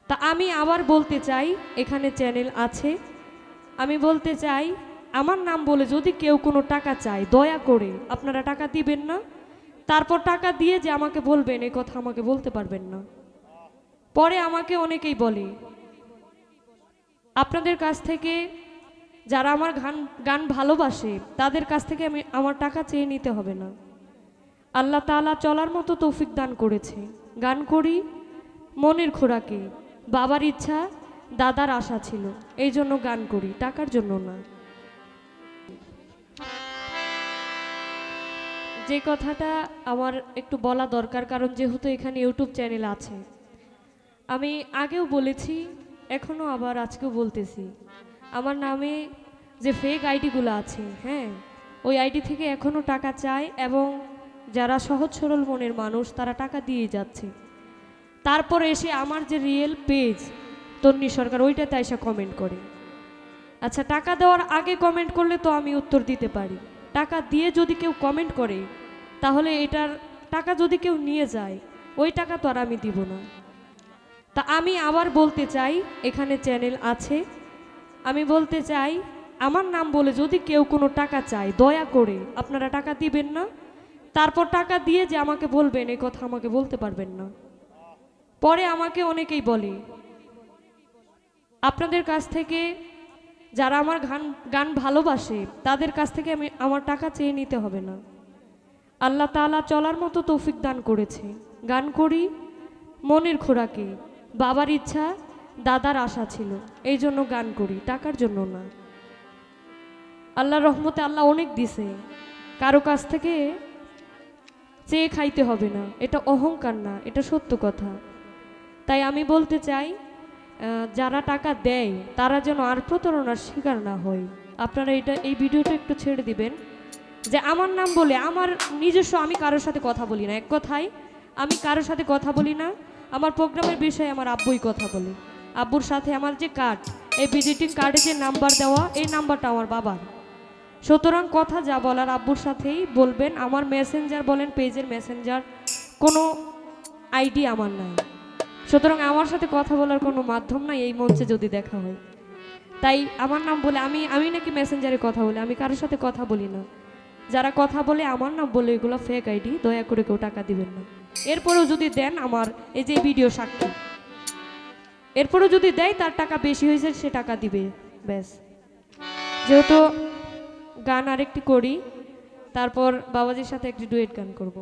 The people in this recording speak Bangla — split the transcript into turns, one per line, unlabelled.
তা আমি আবার বলতে চাই, এখানে চ্যানেল আছে, আমি বলতে চাই আমার নাম বলে যদি কেউ কোনো টাকা চায় দয়া করে আপনারা টাকা দিবেন না। তারপর টাকা দিয়ে যে আমাকে বলবেন এই কথা আমাকে বলতে পারবেন না। পরে আমাকে অনেকেই বলে আপনাদের কাছ থেকে, যারা আমার গান ভালোবাসে তাদের কাছ থেকে আমার টাকা চেয়ে নিতে হবে না। আল্লাহ তাআলা চলার মতো তৌফিক দান করেছে। গান করি মনের খোরাকে, বাবার ইচ্ছা দাদার আশা ছিল, এই জন্য গান করি, টাকার জন্য না। যে কথাটা আমার একটু বলা দরকার, কারণ যেহেতু এখানে ইউটিউব চ্যানেল আছে, আমি আগেও বলেছি, এখনও আবার আজকেও বলতেছি, আমার নামে যে ফেক আইডিগুলো আছে, হ্যাঁ, ওই আইডি থেকে এখনও টাকা চায় এবং যারা সহজ সরল মনের মানুষ তারা টাকা দিয়ে যাচ্ছে। তারপর এসে আমার যে রিয়েল পেজ তন্নি সরকার, ওইটাতে এসে কমেন্ট করে। আচ্ছা, টাকা দেওয়ার আগে কমেন্ট করলে তো আমি উত্তর দিতে পারি, টাকা দিয়ে যদি কেউ কমেন্ট করে তাহলে এটার টাকা যদি কেউ নিয়ে যায় ওই টাকা তো আর আমি দিব না। তা আমি আবার বলতে চাই, এখানে চ্যানেল আছে, আমি বলতে চাই আমার নাম বলে যদি কেউ কোনো টাকা চায় দয়া করে আপনারা টাকা দিবেন না। তারপর টাকা দিয়ে যে আমাকে বলবেন এই কথা আমাকে বলতে পারবেন না। পরে আমাকে অনেকেই বলে আপনাদের কাছ থেকে, যারা আমার গান ভালোবাসে তাদের কাছ থেকে আমার টাকা চেয়ে নিতে হবে না। আল্লাহ তাআলা চলার মতো তৌফিক দান করেছে। গান করি মনের খোরাকে, বাবার ইচ্ছা দাদার আশা ছিল, এই জন্য গান করি, টাকার জন্য না। আল্লাহর রহমতে আল্লাহ অনেক দিছে, কারো কাছ থেকে চেয়ে খাইতে হবে না, এটা অহংকার না, এটা সত্য কথা। তাই আমি বলতে চাই যারা টাকা দেয় তারা যেন আর প্রতারণার শিকার না হয়। আপনারা এই ভিডিওটা একটু ছেড়ে দিবেন, যে আমার নাম বলে আমার নিজস্ব, আমি কারোর সাথে কথা বলি না। এক কথায় আমি কারোর সাথে কথা বলি না। আমার প্রোগ্রামের বিষয়ে আমার আব্বুই কথা বলে। আব্বুর সাথে আমার যে কার্ড, এই ভিজিটিং কার্ডে যে নাম্বার দেওয়া, এই নাম্বারটা আমার বাবার। সুতরাং কথা যা বলার আব্বুর সাথেই বলবেন। আমার মেসেঞ্জার বলেন, পেজের মেসেঞ্জার, কোনো আইডি আমার নাই। সুতরাং আমার সাথে কথা বলার কোনো মাধ্যম নাই এই মঞ্চে যদি দেখা হয়। তাই আমার নাম বলে আমি নাকি মেসেঞ্জারে কথা বলি, আমি কারোর সাথে কথা বলি না। যারা কথা বলে আমার নাম বলে এগুলো ফেক আইডি, দয়া করে কেউ টাকা দিবেন না। এরপরেও যদি দেন, আমার এই যে ভিডিও সাক্ষী, এরপরেও যদি দেয় তার টাকা বেশি হয়েছে সে টাকা দিবে, ব্যাস। যেহেতু গান আরেকটি করি, তারপর বাবাজির সাথে একটি ডুয়েট গান করব।